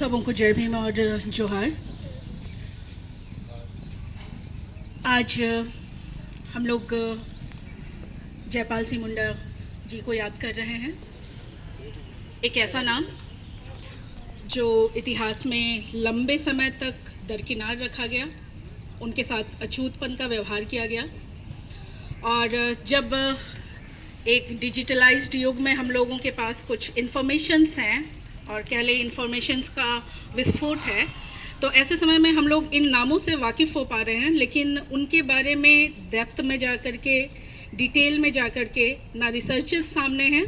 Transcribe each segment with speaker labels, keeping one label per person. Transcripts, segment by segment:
Speaker 1: सबों को जय भीम और जोहार। आज हम लोग जयपाल सिंह मुंडा जी को याद कर रहे हैं। एक ऐसा नाम जो इतिहास में लंबे समय तक दरकिनार रखा गया, उनके साथ अछूतपन का व्यवहार किया गया। और जब एक डिजिटलाइज्ड युग में हम लोगों के पास कुछ इन्फॉर्मेशंस हैं और कह लें इन्फॉर्मेशंस का विस्फोट है, तो ऐसे समय में हम लोग इन नामों से वाकिफ़ हो पा रहे हैं, लेकिन उनके बारे में डेप्थ में जा कर के, डिटेल में जा कर के ना रिसर्चेस सामने हैं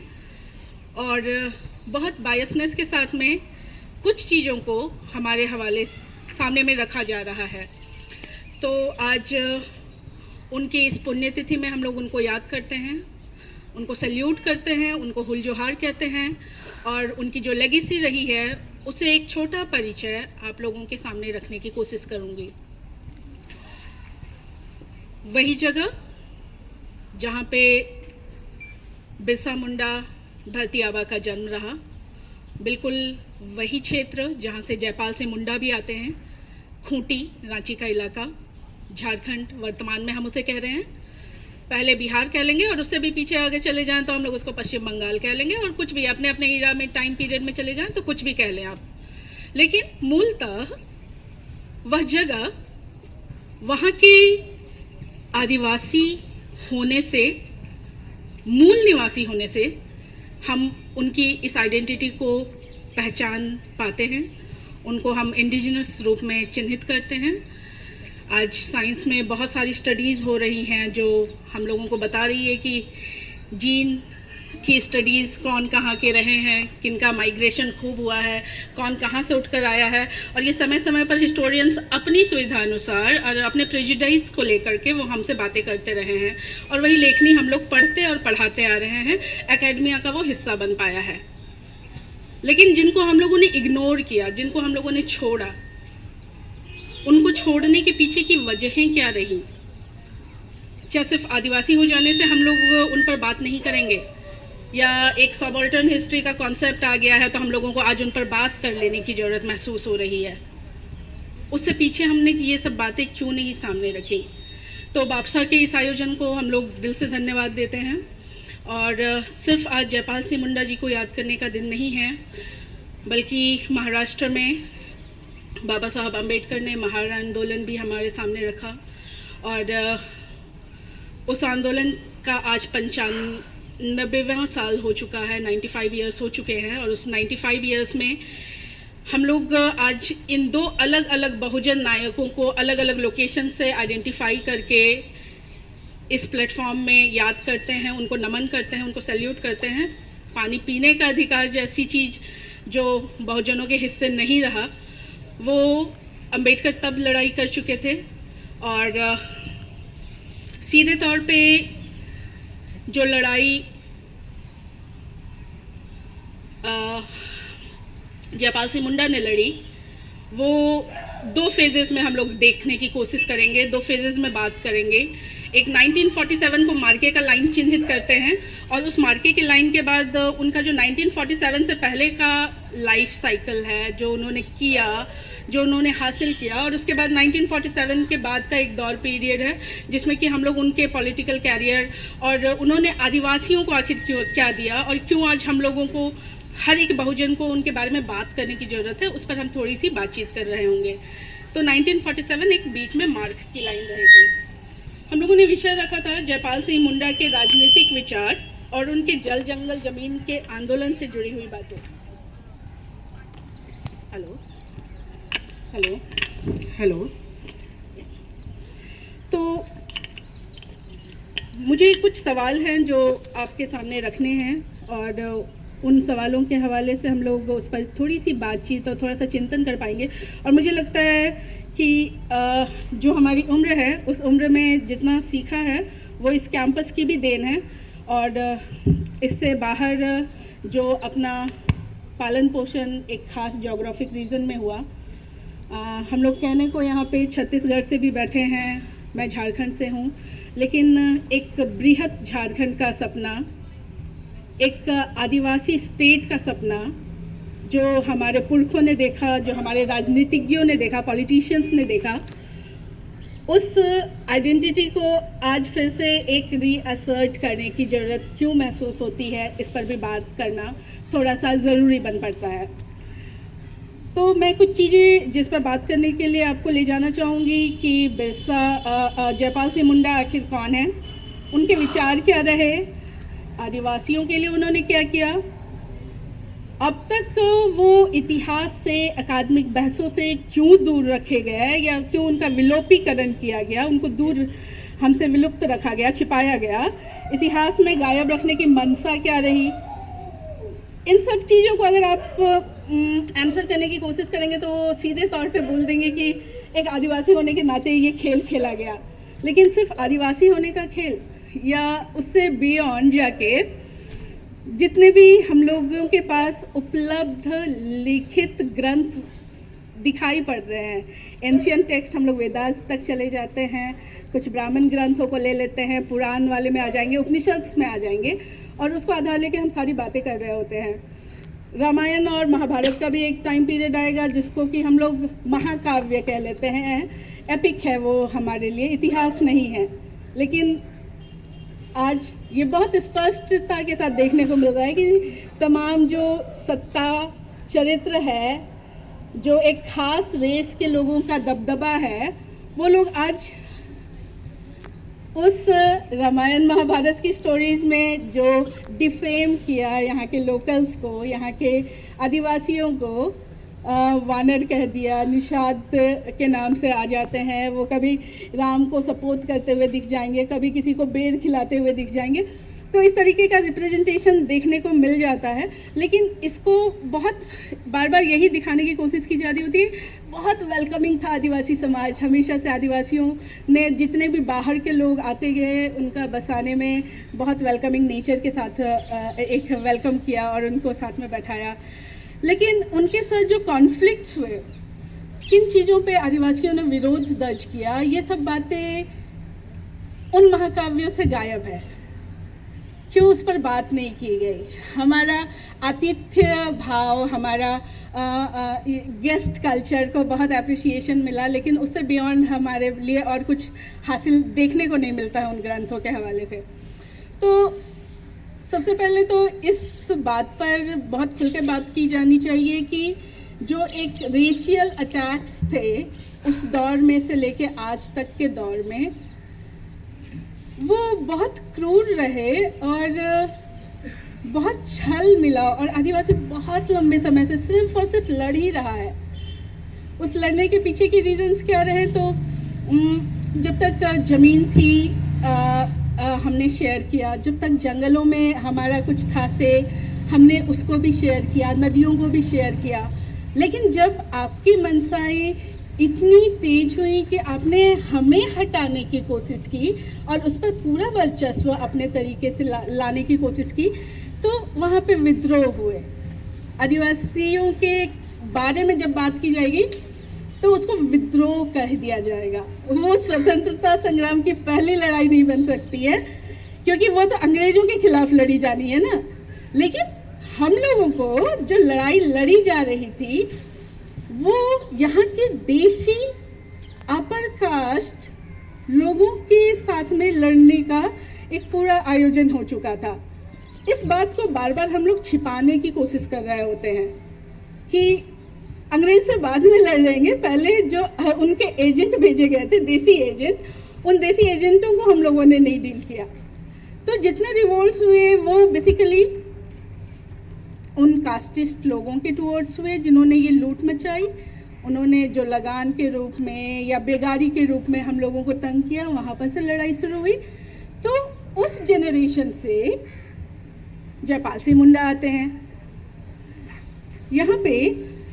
Speaker 1: और बहुत बायसनेस के साथ में कुछ चीज़ों को हमारे हवाले सामने में रखा जा रहा है। तो आज उनकी इस पुण्यतिथि में हम लोग उनको याद करते हैं, उनको सैल्यूट करते हैं, उनको हुल जोहार कहते हैं और उनकी जो लेगेसी रही है उसे एक छोटा परिचय आप लोगों के सामने रखने की कोशिश करूंगी। वही जगह जहाँ पे बिरसा मुंडा धरती आबा का जन्म रहा, बिल्कुल वही क्षेत्र जहाँ से जयपाल सिंह मुंडा भी आते हैं, खूंटी, रांची का इलाका, झारखंड वर्तमान में हम उसे कह रहे हैं। पहले बिहार कह लेंगे और उससे भी पीछे आगे चले जाएं तो हम लोग उसको पश्चिम बंगाल कह लेंगे, और कुछ भी अपने अपने ईरा में टाइम पीरियड में चले जाएं तो कुछ भी कह लें आप। लेकिन मूलतः वह जगह वहाँ के आदिवासी होने से, मूल निवासी होने से हम उनकी इस आइडेंटिटी को पहचान पाते हैं, उनको हम इंडिजिनस रूप में चिन्हित करते हैं। आज साइंस में बहुत सारी स्टडीज़ हो रही हैं जो हम लोगों को बता रही है कि जीन की स्टडीज़, कौन कहाँ के रहे हैं, किनका माइग्रेशन खूब हुआ है, कौन कहाँ से उठकर आया है, और ये समय समय पर हिस्टोरियंस अपनी सुविधा अनुसार और अपने प्रेजुडाइज को लेकर के वो हमसे बातें करते रहे हैं और वही लेखनी हम लोग पढ़ते और पढ़ाते आ रहे हैं। एकेडमिया का वो हिस्सा बन पाया है। लेकिन जिनको हम लोगों ने इग्नोर किया, जिनको हम लोगों ने छोड़ा, उनको छोड़ने के पीछे की वजहें क्या रही? क्या सिर्फ आदिवासी हो जाने से हम लोग उन पर बात नहीं करेंगे, या एक सबऑल्टर्न हिस्ट्री का कॉन्सेप्ट आ गया है तो हम लोगों को आज उन पर बात कर लेने की ज़रूरत महसूस हो रही है? उससे पीछे हमने ये सब बातें क्यों नहीं सामने रखी? तो बापसा के इस आयोजन को हम लोग दिल से धन्यवाद देते हैं। और सिर्फ आज जयपाल सिंह मुंडा जी को याद करने का दिन नहीं है, बल्कि महाराष्ट्र में बाबा साहब अम्बेडकर ने महार आंदोलन भी हमारे सामने रखा और उस आंदोलन का आज 95वां साल हो चुका है, 95 ईयर्स हो चुके हैं। और उस 95 ईयर्स में हम लोग आज इन दो अलग अलग बहुजन नायकों को अलग अलग लोकेशन से आइडेंटिफाई करके इस प्लेटफॉर्म में याद करते हैं, उनको नमन करते हैं, उनको सैल्यूट करते हैं। पानी पीने का अधिकार जैसी चीज़ जो बहुजनों के हिस्से नहीं रहा, वो अंबेडकर तब लड़ाई कर चुके थे। और सीधे तौर पे जो लड़ाई जयपाल सिंह मुंडा ने लड़ी, वो दो फेजेस में हम लोग देखने की कोशिश करेंगे, दो फेजेस में बात करेंगे। एक 1947 को मार्के का लाइन चिन्हित करते हैं और उस मार्के के लाइन के बाद उनका जो 1947 से पहले का लाइफ साइकिल है, जो उन्होंने किया, जो उन्होंने हासिल किया, और उसके बाद 1947 के बाद का एक दौर पीरियड है जिसमें कि हम लोग उनके पॉलिटिकल कैरियर और उन्होंने आदिवासियों को आखिर क्यों क्या दिया और क्यों आज हम लोगों को, हर एक बहुजन को उनके बारे में बात करने की ज़रूरत है, उस पर हम थोड़ी सी बातचीत कर रहे होंगे। तो 1947 एक बीच में मार्क की लाइन रहेगी। हम लोगों ने विषय रखा था जयपाल सिंह मुंडा के राजनीतिक विचार और उनके जल जंगल जमीन के आंदोलन से जुड़ी हुई बातें। Hello hello hello. तो मुझे कुछ सवाल हैं जो आपके सामने रखने हैं और उन सवालों के हवाले से हम लोग उस पर थोड़ी सी बातचीत और थोड़ा सा चिंतन कर पाएंगे। और मुझे लगता है कि जो हमारी उम्र है, उस उम्र में जितना सीखा है वो इस कैंपस की भी देन है, और इससे बाहर जो अपना पालन पोषण एक ख़ास जोग्राफिक रीजन में हुआ। हम लोग कहने को यहाँ पे छत्तीसगढ़ से भी बैठे हैं, मैं झारखंड से हूँ, लेकिन एक बृहत झारखंड का सपना, एक आदिवासी स्टेट का सपना जो हमारे पुरखों ने देखा, जो हमारे राजनीतिज्ञों ने देखा, पॉलिटिशियंस ने देखा, उस आइडेंटिटी को आज फिर से एक रीअसर्ट करने की ज़रूरत क्यों महसूस होती है, इस पर भी बात करना थोड़ा सा ज़रूरी बन पड़ता है। तो मैं कुछ चीज़ें जिस पर बात करने के लिए आपको ले जाना चाहूँगी कि बिरसा जयपाल सिंह मुंडा आखिर कौन है, उनके विचार क्या रहे, आदिवासियों के लिए उन्होंने क्या किया, अब तक वो इतिहास से, अकादमिक बहसों से क्यों दूर रखे गए या क्यों उनका विलोपीकरण किया गया, उनको दूर हमसे विलुप्त रखा गया, छिपाया गया, इतिहास में गायब रखने की मंशा क्या रही। इन सब चीज़ों को अगर आप आंसर करने की कोशिश करेंगे तो सीधे तौर पे बोल देंगे कि एक आदिवासी होने के नाते ये खेल खेला गया, लेकिन सिर्फ आदिवासी होने का खेल या उससे बियॉन्ड जाके जितने भी हम लोगों के पास उपलब्ध लिखित ग्रंथ दिखाई पड़ रहे हैं, एंशियंट टेक्स्ट, हम लोग वेदास तक चले जाते हैं, कुछ ब्राह्मण ग्रंथों को ले लेते हैं, पुराण वाले में आ जाएंगे, उपनिषद में आ जाएंगे और उसको आधार लेके हम सारी बातें कर रहे होते हैं। रामायण और महाभारत का भी एक टाइम पीरियड आएगा जिसको कि हम लोग महाकाव्य कह लेते हैं, एपिक है वो हमारे लिए, इतिहास नहीं है। लेकिन आज ये बहुत स्पष्टता के साथ देखने को मिल रहा है कि तमाम जो सत्ता चरित्र है, जो एक खास रेस के लोगों का दबदबा है, वो लोग आज उस रामायण महाभारत की स्टोरीज में जो डिफेम किया यहाँ के लोकल्स को, यहाँ के आदिवासियों को, वानर कह दिया, निषाद के नाम से आ जाते हैं, वो कभी राम को सपोर्ट करते हुए दिख जाएंगे, कभी किसी को बेर खिलाते हुए दिख जाएंगे। तो इस तरीके का रिप्रेजेंटेशन देखने को मिल जाता है, लेकिन इसको बहुत बार बार यही दिखाने की कोशिश की जा रही होती है, बहुत वेलकमिंग था आदिवासी समाज, हमेशा से आदिवासियों ने जितने भी बाहर के लोग आते गए उनका बसाने में बहुत वेलकमिंग नेचर के साथ एक वेलकम किया और उनको साथ में बैठाया। लेकिन उनके साथ जो कॉन्फ्लिक्ट्स हुए, किन चीज़ों पे आदिवासियों ने विरोध दर्ज किया, ये सब बातें उन महाकाव्यों से गायब है। क्यों उस पर बात नहीं की गई? हमारा आतिथ्य भाव, हमारा गेस्ट कल्चर को बहुत अप्रिसिएशन मिला, लेकिन उससे बियॉन्ड हमारे लिए और कुछ हासिल देखने को नहीं मिलता है उन ग्रंथों के हवाले से। तो सबसे पहले तो इस बात पर बहुत खुलकर बात की जानी चाहिए कि जो एक रेशियल अटैक्स थे उस दौर में से लेके आज तक के दौर में, वो बहुत क्रूर रहे और बहुत छल मिला और आदिवासी बहुत लंबे समय से सिर्फ और सिर्फ लड़ ही रहा है। उस लड़ने के पीछे की रीजंस क्या रहे? तो जब तक ज़मीन थी हमने शेयर किया, जब तक जंगलों में हमारा कुछ था से हमने उसको भी शेयर किया, नदियों को भी शेयर किया। लेकिन जब आपकी मंशाएं इतनी तेज हुई कि आपने हमें हटाने की कोशिश की और उस पर पूरा वर्चस्व अपने तरीके से लाने की कोशिश की, तो वहाँ पे विद्रोह हुए। आदिवासियों के बारे में जब बात की जाएगी तो उसको विद्रोह कह दिया जाएगा। वो स्वतंत्रता संग्राम की पहली लड़ाई नहीं बन सकती है, क्योंकि वो तो अंग्रेजों के खिलाफ लड़ी जानी है ना। लेकिन हम लोगों को जो लड़ाई लड़ी जा रही थी वो यहाँ के देसी अपर कास्ट लोगों के साथ में लड़ने का एक पूरा आयोजन हो चुका था। इस बात को बार बार हम लोग छिपाने की कोशिश कर रहे होते हैं कि अंग्रेज से बाद में लड़ लेंगे, पहले जो उनके एजेंट भेजे गए थे, देसी एजेंट, उन देसी एजेंटों को हम लोगों ने नहीं डील किया। तो जितने रिवोल्ट्स हुए वो बेसिकली उन कास्टिस्ट लोगों के टुवर्ड्स हुए जिन्होंने ये लूट मचाई। उन्होंने जो लगान के रूप में या बेगारी के रूप में हम लोगों को तंग किया, वहाँ पर से लड़ाई शुरू हुई। तो उस जेनरेशन से जयपाल सिंह मुंडा आते हैं। यहाँ पे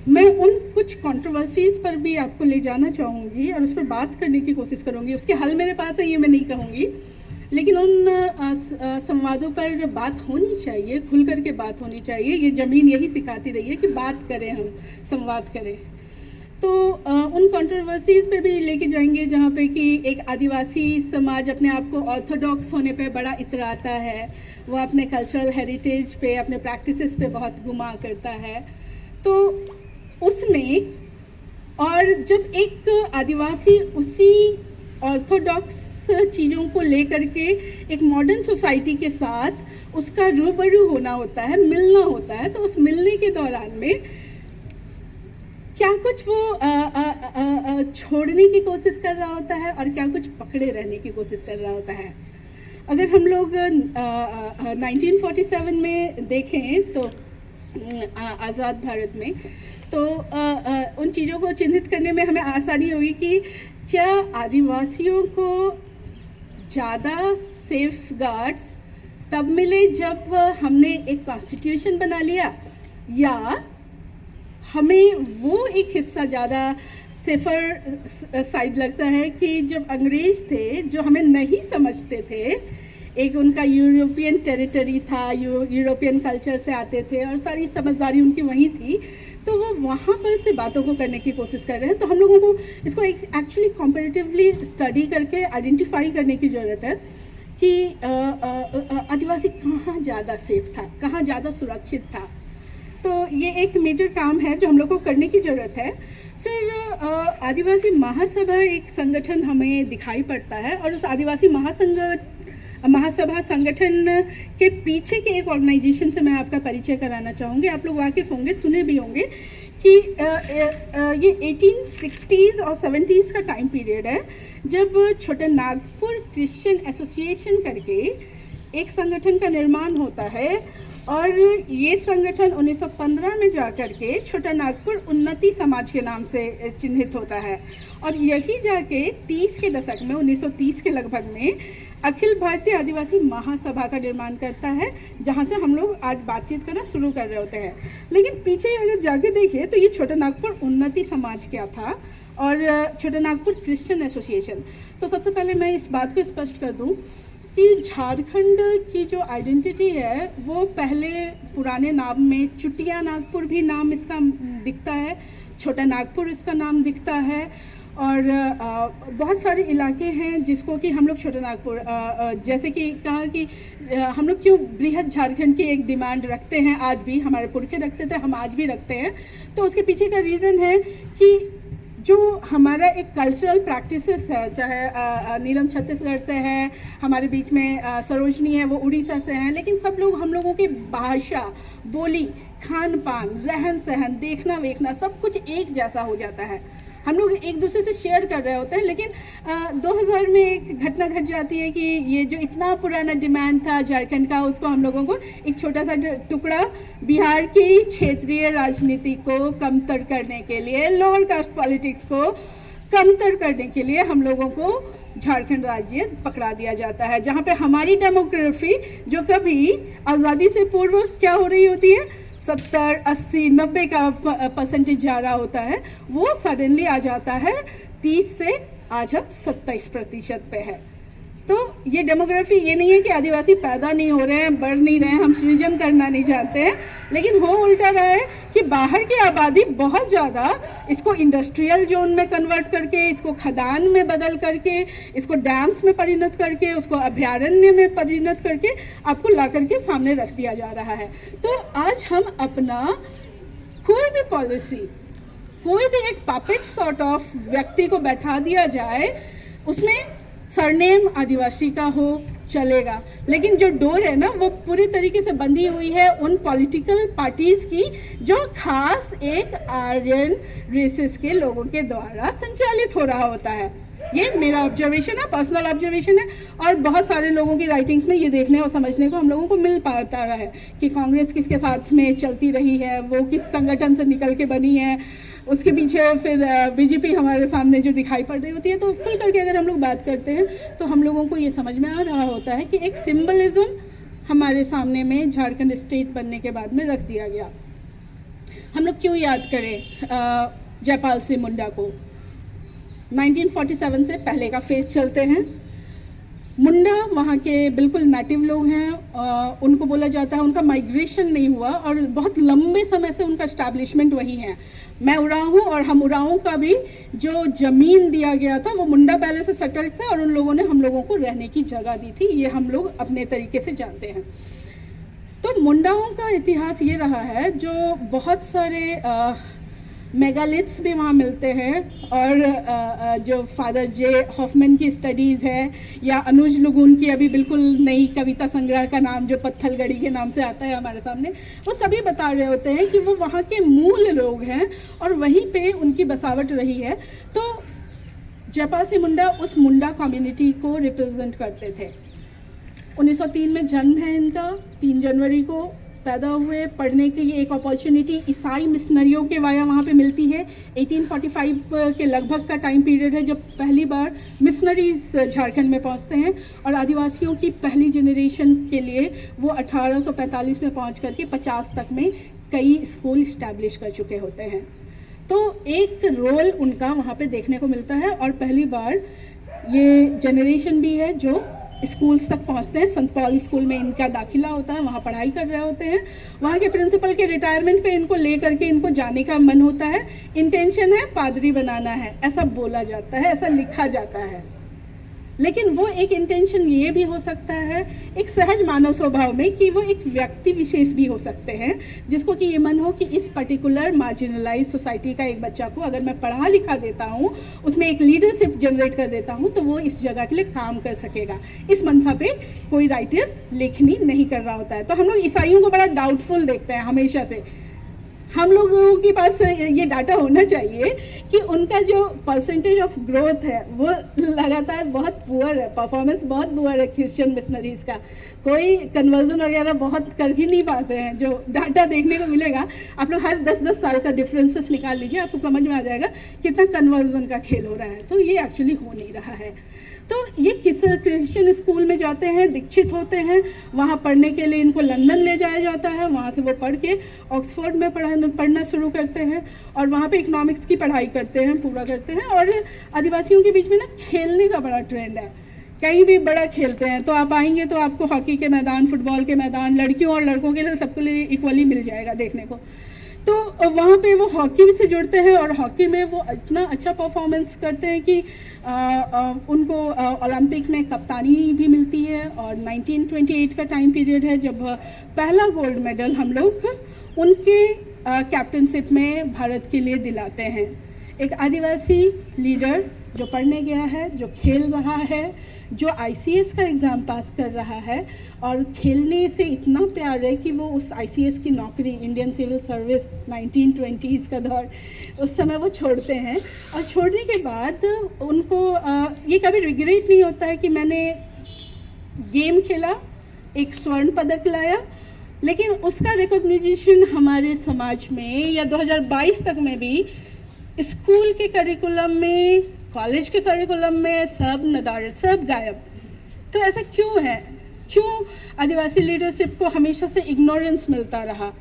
Speaker 1: मैं उन कुछ कंट्रोवर्सीज पर भी आपको ले जाना चाहूँगी और उस पर बात करने की कोशिश करूँगी। उसके हल मेरे पास है ये मैं नहीं कहूँगी, लेकिन उन संवादों पर बात होनी चाहिए, खुल कर के बात होनी चाहिए। ये ज़मीन यही सिखाती रही है कि बात करें, हम संवाद करें। तो उन कंट्रोवर्सीज पे भी लेके जाएंगे जहाँ पे कि एक आदिवासी समाज अपने आप को ऑर्थोडॉक्स होने पे बड़ा इतराता है, वो अपने कल्चरल हेरिटेज पे, अपने प्रैक्टिसेस पे बहुत गुमा करता है।
Speaker 2: तो उसमें, और जब एक आदिवासी उसी ऑर्थोडॉक्स चीज़ों को लेकर के एक मॉडर्न सोसाइटी के साथ उसका रूबरू होना होता है, मिलना होता है, तो उस मिलने के दौरान में क्या कुछ वो छोड़ने की कोशिश कर रहा होता है और क्या कुछ पकड़े रहने की कोशिश कर रहा होता है। अगर हम लोग 1947 में देखें तो आज़ाद भारत में, तो उन चीज़ों को चिन्हित करने में हमें आसानी होगी कि क्या आदिवासियों को ज़्यादा सेफ गार्ड्स तब मिले जब हमने एक कॉन्स्टिट्यूशन बना लिया, या हमें वो एक हिस्सा ज़्यादा सेफर साइड लगता है कि जब अंग्रेज थे जो हमें नहीं समझते थे, एक उनका यूरोपियन टेरिटरी था, यूरोपियन कल्चर से आते थे और सारी समझदारी उनकी वहीं थी, तो वो वहाँ पर से बातों को करने की कोशिश कर रहे हैं। तो हम लोगों को इसको एक एक्चुअली कॉम्पेरेटिवली स्टडी करके आइडेंटिफाई करने की ज़रूरत है कि आदिवासी कहाँ ज़्यादा सेफ था, कहाँ ज़्यादा सुरक्षित था। तो ये एक मेजर काम है जो हम लोग को करने की ज़रूरत है। फिर आदिवासी महासभा एक संगठन हमें दिखाई पड़ता है, और उस आदिवासी महासभा संगठन के पीछे के एक ऑर्गेनाइजेशन से मैं आपका परिचय कराना चाहूँगी। आप लोग वाकिफ़ होंगे, सुने भी होंगे कि ये 1860s और 70s का टाइम पीरियड है जब छोटा नागपुर क्रिश्चियन एसोसिएशन करके एक संगठन का निर्माण होता है, और ये संगठन 1915 में जाकर के छोटा नागपुर उन्नति समाज के नाम से चिन्हित होता है, और यही जाके 30 के दशक में 1930 के लगभग में अखिल भारतीय आदिवासी महासभा का निर्माण करता है, जहाँ से हम लोग आज बातचीत करना शुरू कर रहे होते हैं। लेकिन पीछे अगर जाके देखिए तो ये छोटा नागपुर उन्नति समाज क्या था और छोटा नागपुर क्रिश्चियन एसोसिएशन। तो सबसे पहले मैं इस बात को स्पष्ट कर दूँ कि झारखंड की जो आइडेंटिटी है वो पहले पुराने नाम में चुटिया नागपुर भी नाम इसका दिखता है, छोटा नागपुर इसका नाम दिखता है, और बहुत सारे इलाके हैं जिसको कि हम लोग छोटा नागपुर, जैसे कि कहा कि हम लोग क्यों बृहद झारखंड की एक डिमांड रखते हैं, आज भी हमारे पुरखे रखते थे, हम आज भी रखते हैं। तो उसके पीछे का रीज़न है कि जो हमारा एक कल्चरल प्रैक्टिसेस है, चाहे नीलम छत्तीसगढ़ से है, हमारे बीच में सरोजनी है वो उड़ीसा से हैं, लेकिन सब लोग, हम लोगों की भाषा, बोली, खान पान, रहन सहन, देखना वेखना सब कुछ एक जैसा हो जाता है। हम लोग एक दूसरे से शेयर कर रहे होते हैं, लेकिन 2000 में एक घटना घट जाती है कि ये जो इतना पुराना डिमांड था झारखंड का, उसको हम लोगों को एक छोटा सा टुकड़ा बिहार की क्षेत्रीय राजनीति को कमतर करने के लिए, लोअर कास्ट पॉलिटिक्स को कमतर करने के लिए हम लोगों को झारखंड राज्य पकड़ा दिया जाता है, जहाँ पे हमारी डेमोग्राफी जो कभी आज़ादी से पूर्व क्या हो रही होती है, 70, 80, 90 का परसेंटेज जा रहा होता है, वो सडनली आ जाता है 30 से आज हम 27% पे है। तो ये डेमोग्राफी ये नहीं है कि आदिवासी पैदा नहीं हो रहे हैं, बढ़ नहीं रहे हैं, हम सृजन करना नहीं जानते हैं, लेकिन हो उल्टा रहा है कि बाहर की आबादी बहुत ज़्यादा इसको इंडस्ट्रियल जोन में कन्वर्ट करके, इसको खदान में बदल करके, इसको डैम्स में परिणत करके, उसको अभयारण्य में परिणत करके आपको ला करके सामने रख दिया जा रहा है। तो आज हम अपना कोई भी पॉलिसी, कोई भी एक पपेट सॉर्ट ऑफ व्यक्ति को बैठा दिया जाए, उसमें सरनेम आदिवासी का हो चलेगा, लेकिन जो डोर है ना वो पूरी तरीके से बंधी हुई है उन पॉलिटिकल पार्टीज की जो खास एक आर्यन रेसेस के लोगों के द्वारा संचालित हो रहा होता है। ये मेरा ऑब्जर्वेशन है, पर्सनल ऑब्जर्वेशन है, और बहुत सारे लोगों की राइटिंग्स में ये देखने और समझने को हम लोगों को मिल पाता है कि कांग्रेस किसके साथ में चलती रही है, वो किस संगठन से निकल के बनी है, उसके पीछे फिर बीजेपी हमारे सामने जो दिखाई पड़ रही होती है। तो खुल करके अगर हम लोग बात करते हैं तो हम लोगों को ये समझ में आ रहा होता है कि एक सिंबलिज्म हमारे सामने में झारखंड स्टेट बनने के बाद में रख दिया गया। हम लोग क्यों याद करें जयपाल सिंह मुंडा को? 1947 से पहले का फेज चलते हैं। मुंडा वहाँ के बिल्कुल नेटिव लोग हैं, उनको बोला जाता है उनका माइग्रेशन नहीं हुआ और बहुत लंबे समय से उनका एस्टैब्लिशमेंट वही है। मैं उरांव हूँ और हम उरांव का भी जो ज़मीन दिया गया था वो मुंडा पहले से सेटल्ड था और उन लोगों ने हम लोगों को रहने की जगह दी थी, ये हम लोग अपने तरीके से जानते हैं। तो मुंडाओं का इतिहास ये रहा है, जो बहुत सारे मेगालिथ्स भी वहाँ मिलते हैं, और जो फादर जे हॉफमैन की स्टडीज़ है, या अनुज लुगुन की अभी बिल्कुल नई कविता संग्रह का नाम जो पत्थलगढ़ी के नाम से आता है हमारे सामने, वो सभी बता रहे होते हैं कि वो वहाँ के मूल लोग हैं और वहीं पे उनकी बसावट रही है। तो जयपाल सिंह मुंडा उस मुंडा कम्युनिटी को रिप्रेजेंट करते थे। 1903 में जन्म है इनका, 3 जनवरी को पैदा हुए। पढ़ने की एक अपॉर्चुनिटी ईसाई मिशनरियों के वाया वहाँ पे मिलती है। 1845 के लगभग का टाइम पीरियड है जब पहली बार मिशनरीज झारखंड में पहुँचते हैं, और आदिवासियों की पहली जनरेशन के लिए वो 1845 में पहुँच करके 50 तक में कई स्कूल इस्टेब्लिश कर चुके होते हैं। तो एक रोल उनका वहाँ पे देखने को मिलता है, और पहली बार ये जनरेशन भी है जो स्कूल्स तक पहुंचते हैं। संत पॉल स्कूल में इनका दाखिला होता है, वहाँ पढ़ाई कर रहे होते हैं। वहाँ के प्रिंसिपल के रिटायरमेंट पे इनको ले करके इनको जाने का मन होता है। इंटेंशन है पादरी बनाना है, ऐसा बोला जाता है, ऐसा लिखा जाता है। लेकिन वो एक इंटेंशन ये भी हो सकता है एक सहज मानव स्वभाव में कि वो एक व्यक्ति विशेष भी हो सकते हैं, जिसको कि ये मन हो कि इस पर्टिकुलर मार्जिनलाइज सोसाइटी का एक बच्चा को अगर मैं पढ़ा लिखा देता हूँ, उसमें एक लीडरशिप जनरेट कर देता हूँ, तो वो इस जगह के लिए काम कर सकेगा। इस मंशा पे कोई राइटर लेखनी नहीं कर रहा होता है। तो हम लोग ईसाइयों को बड़ा डाउटफुल देखते हैं हमेशा से। हम लोगों के पास ये डाटा होना चाहिए कि उनका जो परसेंटेज ऑफ ग्रोथ है वो लगातार बहुत पुअर है, परफॉर्मेंस बहुत पुअर है क्रिश्चियन मिशनरीज का। कोई कन्वर्जन वगैरह बहुत कर ही नहीं पाते हैं, जो डाटा देखने को मिलेगा। आप लोग हर 10-10 साल का डिफरेंसेस निकाल लीजिए, आपको समझ में आ जाएगा कितना कन्वर्जन का खेल हो रहा है। तो ये एक्चुअली हो नहीं रहा है। तो ये किस क्रिश्चियन स्कूल में जाते हैं, दीक्षित होते हैं, वहाँ पढ़ने के लिए इनको लंदन ले जाया जाता है। वहाँ से वो पढ़ के ऑक्सफोर्ड में पढ़ना शुरू करते हैं, और वहाँ पे इकोनॉमिक्स की पढ़ाई करते हैं, पूरा करते हैं। और आदिवासियों के बीच में ना खेलने का बड़ा ट्रेंड है, कहीं भी बड़ा खेलते हैं। तो आप आएंगे तो आपको हॉकी के मैदान, फुटबॉल के मैदान, लड़कियों और लड़कों के लिए सबके लिए इक्वली मिल जाएगा देखने को। तो वहाँ पे वो हॉकी से जुड़ते हैं, और हॉकी में वो इतना अच्छा परफॉर्मेंस करते हैं कि उनको ओलंपिक में कप्तानी भी मिलती है। और 1928 का टाइम पीरियड है जब पहला गोल्ड मेडल हम लोग उनके कैप्टनशिप में भारत के लिए दिलाते हैं। एक आदिवासी लीडर जो पढ़ने गया है, जो खेल रहा है, जो ICS का एग्ज़ाम पास कर रहा है, और खेलने से इतना प्यार है कि वो उस ICS की नौकरी, इंडियन सिविल सर्विस 1920s का दौर, उस समय वो छोड़ते हैं। और छोड़ने के बाद उनको ये कभी रिग्रेट नहीं होता है कि मैंने गेम खेला, एक स्वर्ण पदक लाया। लेकिन उसका रिकॉग्निशन हमारे समाज में या 2022 तक में भी स्कूल के करिकुलम में, कॉलेज के करिकुलम में सब नदारद, सब गायब। तो ऐसा क्यों है? क्यों आदिवासी लीडरशिप को हमेशा से इग्नोरेंस मिलता रहा?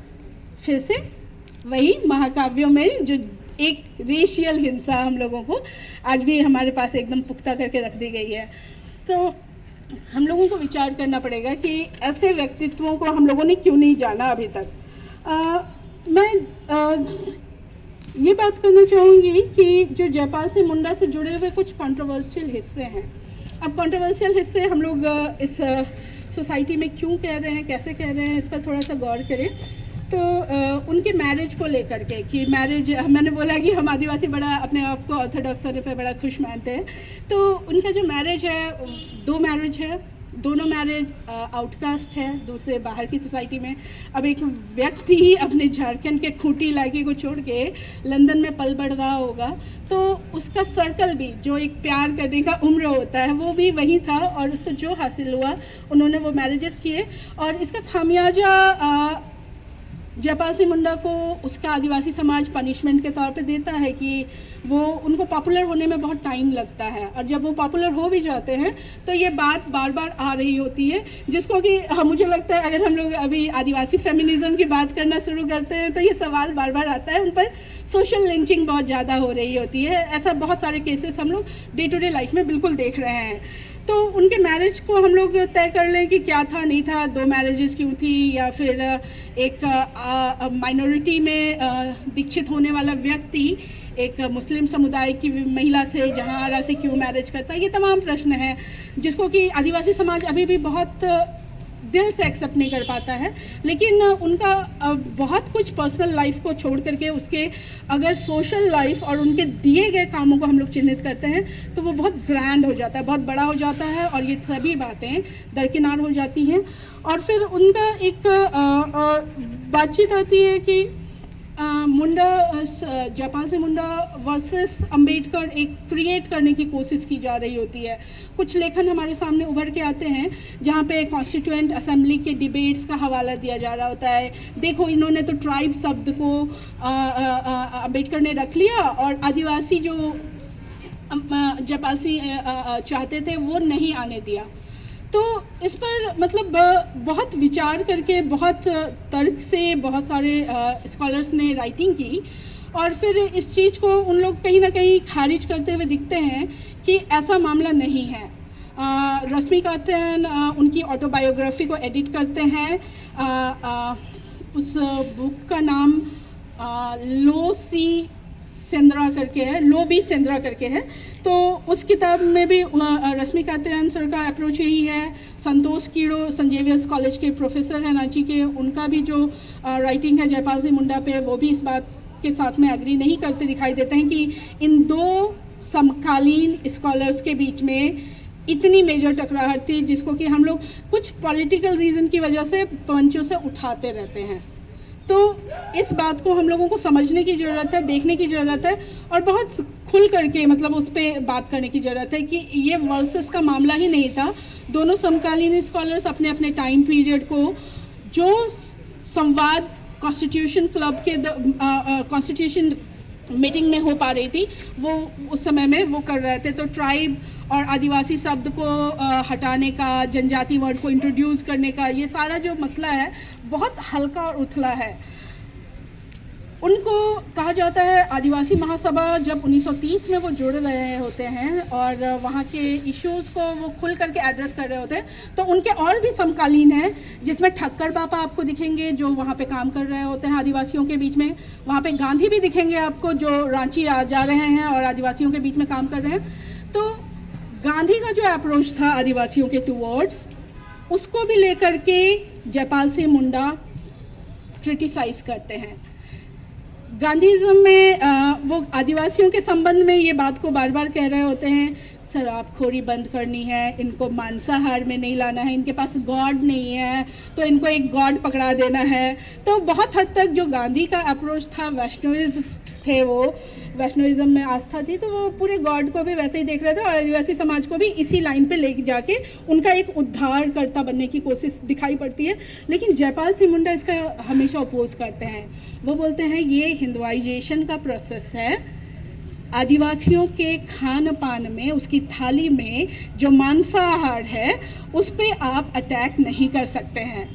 Speaker 2: फिर से वही महाकाव्यों में जो एक रेशियल हिंसा हम लोगों को आज भी हमारे पास एकदम पुख्ता करके रख दी गई है। तो हम लोगों को विचार करना पड़ेगा कि ऐसे व्यक्तित्वों को हम लोगों ने क्यों नहीं जाना अभी तक। मैं ये बात करना चाहूँगी कि जो जयपाल सिंह मुंडा से जुड़े हुए कुछ कंट्रोवर्शियल हिस्से हैं। अब कंट्रोवर्शियल हिस्से हम लोग इस सोसाइटी में क्यों कह रहे हैं, कैसे कह रहे हैं, इस पर थोड़ा सा गौर करें। तो उनके मैरिज को लेकर के कि मैरिज, मैंने बोला कि हम आदिवासी बड़ा अपने आप को ऑर्थोडॉक्स होने पे बड़ा खुश मानते हैं। तो उनका जो मैरिज है, 2 मैरिज है, दोनों मैरिज आउटकास्ट है दूसरे बाहर की सोसाइटी में। अब एक व्यक्ति ही अपने झारखंड के खूंटी इलाके को छोड़ के लंदन में पल बढ़ रहा होगा, तो उसका सर्कल भी, जो एक प्यार करने का उम्र होता है, वो भी वही था। और उसको जो हासिल हुआ, उन्होंने वो मैरिजेस किए। और इसका खामियाजा जयपाल सिंह मुंडा को उसका आदिवासी समाज पनिशमेंट के तौर पे देता है कि वो उनको पॉपुलर होने में बहुत टाइम लगता है, और जब वो पॉपुलर हो भी जाते हैं तो ये बात बार बार आ रही होती है, जिसको कि मुझे लगता है अगर हम लोग अभी आदिवासी फेमिनिज्म की बात करना शुरू करते हैं तो ये सवाल बार बार आता है। उन पर सोशल लिंचिंग बहुत ज़्यादा हो रही होती है। ऐसा बहुत सारे केसेस हम लोग डे टू डे लाइफ में बिल्कुल देख रहे हैं। तो उनके मैरिज को हम लोग तय कर लें कि क्या था, नहीं था, 2 मैरिजेस क्यों थी, या फिर एक माइनॉरिटी में दीक्षित होने वाला व्यक्ति एक मुस्लिम समुदाय की महिला से जहाँ से क्यों मैरिज करता है। ये तमाम प्रश्न हैं जिसको कि आदिवासी समाज अभी भी बहुत दिल से एक्सेप्ट नहीं कर पाता है, लेकिन उनका बहुत कुछ पर्सनल लाइफ को छोड़ करके उसके अगर सोशल लाइफ और उनके दिए गए कामों को हम लोग चिन्हित करते हैं तो वो बहुत ग्रैंड हो जाता है, बहुत बड़ा हो जाता है और ये सभी बातें दरकिनार हो जाती हैं। और फिर उनका एक बातचीत आती है कि मुंडा, जयपाल सिंह मुंडा वर्सेस अंबेडकर एक क्रिएट करने की कोशिश की जा रही होती है। कुछ लेखन हमारे सामने उभर के आते हैं जहाँ पे कॉन्स्टिट्यूएंट असेंबली के डिबेट्स का हवाला दिया जा रहा होता है। देखो इन्होंने तो ट्राइब शब्द को अंबेडकर ने रख लिया और आदिवासी जो जयपाल सिंह चाहते थे वो नहीं आने दिया। तो इस पर मतलब बहुत विचार करके बहुत तर्क से बहुत सारे स्कॉलर्स ने राइटिंग की और फिर इस चीज़ को उन लोग कहीं ना कहीं खारिज करते हुए दिखते हैं कि ऐसा मामला नहीं है। रश्मिकांतन उनकी ऑटोबायोग्राफी को एडिट करते हैं। उस बुक का नाम लो बी सेंद्रा करके है। तो उस किताब में भी रश्मिकांतन सर का अप्रोच यही है। संतोष कीड़ो संजेवियर्स कॉलेज के प्रोफेसर हैं रांची के, उनका भी जो राइटिंग है जयपाल सिंह मुंडा पे वो भी इस बात के साथ में एग्री नहीं करते दिखाई देते हैं कि इन दो समकालीन स्कॉलर्स के बीच में इतनी मेजर टकराहट थी जिसको कि हम लोग कुछ पॉलिटिकल रीज़न की वजह से मंचों से उठाते रहते हैं। तो इस बात को हम लोगों को समझने की ज़रूरत है, देखने की ज़रूरत है और बहुत खुल करके मतलब उस पर बात करने की ज़रूरत है कि ये वर्सेस का मामला ही नहीं था। दोनों समकालीन स्कॉलर्स अपने अपने टाइम पीरियड को जो संवाद कॉन्स्टिट्यूशन क्लब के कॉन्स्टिट्यूशन मीटिंग में हो पा रही थी वो उस समय में वो कर रहे थे। तो ट्राइब और आदिवासी शब्द को हटाने का, जनजाति वर्ड को इंट्रोड्यूस करने का, ये सारा जो मसला है बहुत हल्का और उथला है। उनको कहा जाता है आदिवासी महासभा जब 1930 में वो जुड़ रहे होते हैं और वहाँ के इश्यूज़ को वो खुल करके एड्रेस कर रहे होते हैं तो उनके और भी समकालीन हैं जिसमें ठक्कर पापा आपको दिखेंगे जो वहाँ पे काम कर रहे होते हैं आदिवासियों के बीच में। वहाँ पे गांधी भी दिखेंगे आपको जो रांची जा रहे हैं और आदिवासियों के बीच में काम कर रहे हैं। तो गांधी का जो अप्रोच था आदिवासियों के टूवर्ड्स उसको भी लेकर के जयपाल सिंह मुंडा क्रिटिसाइज करते हैं। गांधीज़म में वो आदिवासियों के संबंध में ये बात को बार बार कह रहे होते हैं, शराबखोरी बंद करनी है, इनको मांसाहार में नहीं लाना है, इनके पास गॉड नहीं है तो इनको एक गॉड पकड़ा देना है। तो बहुत हद तक जो गांधी का अप्रोच था वैष्णविस्ट थे, वो वैष्णविज्म में आस्था थी तो वो पूरे गॉड को भी वैसे ही देख रहे थे और आदिवासी समाज को भी इसी लाइन पे ले जाके उनका एक उद्धारकर्ता बनने की कोशिश दिखाई पड़ती है। लेकिन जयपाल सिंह मुंडा इसका हमेशा अपोज करते हैं। वो बोलते हैं ये हिंदुआइजेशन का प्रोसेस है। आदिवासियों के खान पान में, उसकी थाली में जो मांसाहार है उस पर आप अटैक नहीं कर सकते हैं।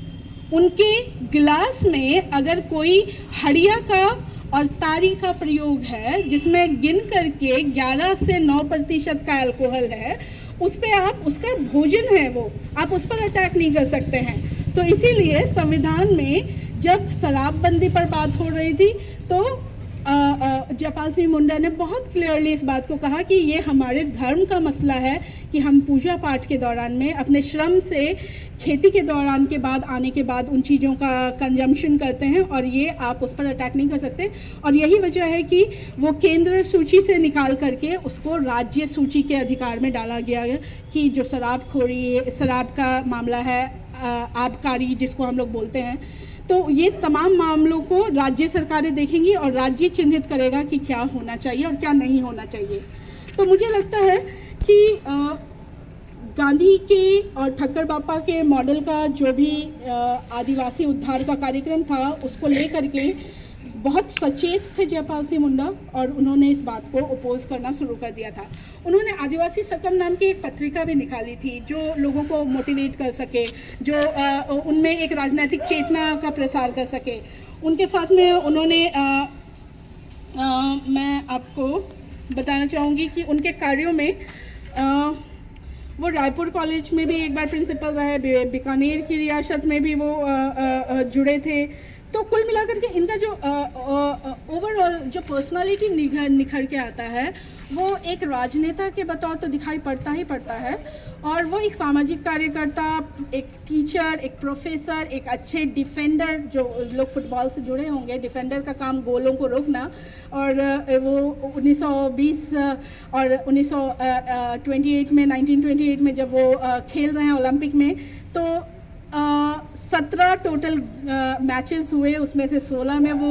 Speaker 2: उनके गिलास में अगर कोई हड़िया का और तारी का प्रयोग है जिसमें गिन करके 11 से 9% का अल्कोहल है, उस पे आप, उसका भोजन है वो, आप उस पर अटैक नहीं कर सकते हैं। तो इसीलिए संविधान में जब शराबबंदी पर बात हो रही थी तो जयपाल सिंह मुंडा ने बहुत क्लियरली इस बात को कहा कि ये हमारे धर्म का मसला है कि हम पूजा पाठ के दौरान में अपने श्रम से खेती के दौरान के बाद आने के बाद उन चीज़ों का कंजम्पशन करते हैं और ये आप उस पर अटैक नहीं कर सकते। और यही वजह है कि वो केंद्र सूची से निकाल करके उसको राज्य सूची के अधिकार में डाला गया है कि जो शराब का मामला है, आबकारी जिसको हम लोग बोलते हैं, तो ये तमाम मामलों को राज्य सरकारें देखेंगी और राज्य चिन्हित करेगा कि क्या होना चाहिए और क्या नहीं होना चाहिए। तो मुझे लगता है कि गांधी के और ठक्कर बापा के मॉडल का जो भी आदिवासी उद्धार का कार्यक्रम था उसको लेकर के बहुत सचेत थे जयपाल सिंह मुंडा और उन्होंने इस बात को अपोज करना शुरू कर दिया था। उन्होंने आदिवासी सकम नाम की एक पत्रिका भी निकाली थी जो लोगों को मोटिवेट कर सके, जो उनमें एक राजनीतिक चेतना का प्रसार कर सके। उनके साथ में उन्होंने मैं आपको बताना चाहूँगी कि उनके कार्यों में वो रायपुर कॉलेज में भी एक बार प्रिंसिपल रहे, बीकानेर की रियासत में भी वो जुड़े थे। तो कुल मिलाकर के इनका जो ओवरऑल जो पर्सनालिटी निखर के आता है वो एक राजनेता के बतौर तो दिखाई पड़ता ही पड़ता है, और वो एक सामाजिक कार्यकर्ता, एक टीचर, एक प्रोफेसर, एक अच्छे डिफेंडर, जो लोग फुटबॉल से जुड़े होंगे, डिफेंडर का काम गोलों को रोकना, और वो 1920 और 1928 में 1928 में जब वो खेल रहे हैं ओलंपिक में, तो 17 टोटल मैचेस हुए, उसमें से 16 में वो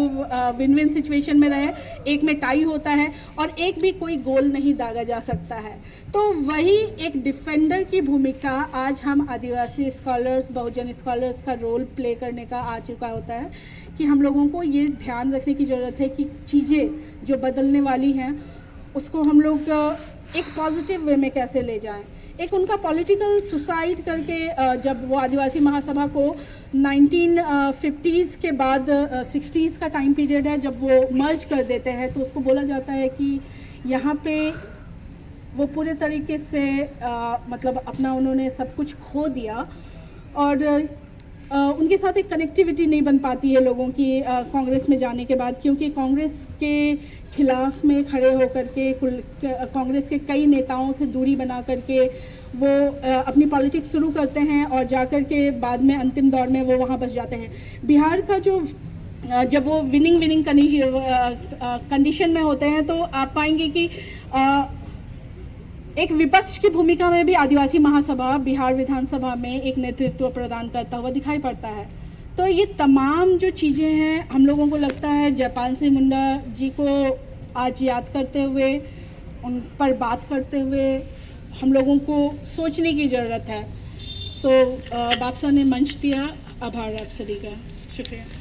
Speaker 2: विन विन सिचुएशन में रहे, एक में टाई होता है और एक भी कोई गोल नहीं दागा जा सकता है। तो वही एक डिफेंडर की भूमिका आज हम आदिवासी स्कॉलर्स, बहुजन स्कॉलर्स का रोल प्ले करने का आ चुका होता है कि हम लोगों को ये ध्यान रखने की ज़रूरत है कि चीज़ें जो बदलने वाली हैं उसको हम लोग एक पॉजिटिव वे में कैसे ले जाएं। एक उनका पॉलिटिकल सुसाइड करके जब वो आदिवासी महासभा को 1950s के बाद 60s का टाइम पीरियड है, जब वो मर्ज कर देते हैं, तो उसको बोला जाता है कि यहाँ पे वो पूरे तरीके से मतलब अपना उन्होंने सब कुछ खो दिया, और उनके साथ एक कनेक्टिविटी नहीं बन पाती है लोगों की कांग्रेस में जाने के बाद, क्योंकि कांग्रेस के खिलाफ में खड़े होकर के कांग्रेस के कई नेताओं से दूरी बना करके वो अपनी पॉलिटिक्स शुरू करते हैं, और जाकर के बाद में अंतिम दौर में वो वहाँ बस जाते हैं। बिहार का जो जब वो विनिंग कंडीशन में होते हैं, तो आप पाएंगे कि एक विपक्ष की भूमिका में भी आदिवासी महासभा बिहार विधानसभा में एक नेतृत्व प्रदान करता हुआ दिखाई पड़ता है। तो ये तमाम जो चीज़ें हैं, हम लोगों को लगता है जयपाल सिंह मुंडा जी को आज याद करते हुए, उन पर बात करते हुए हम लोगों को सोचने की ज़रूरत है। बापसा ने मंच दिया, आभार आप सभी का, शुक्रिया।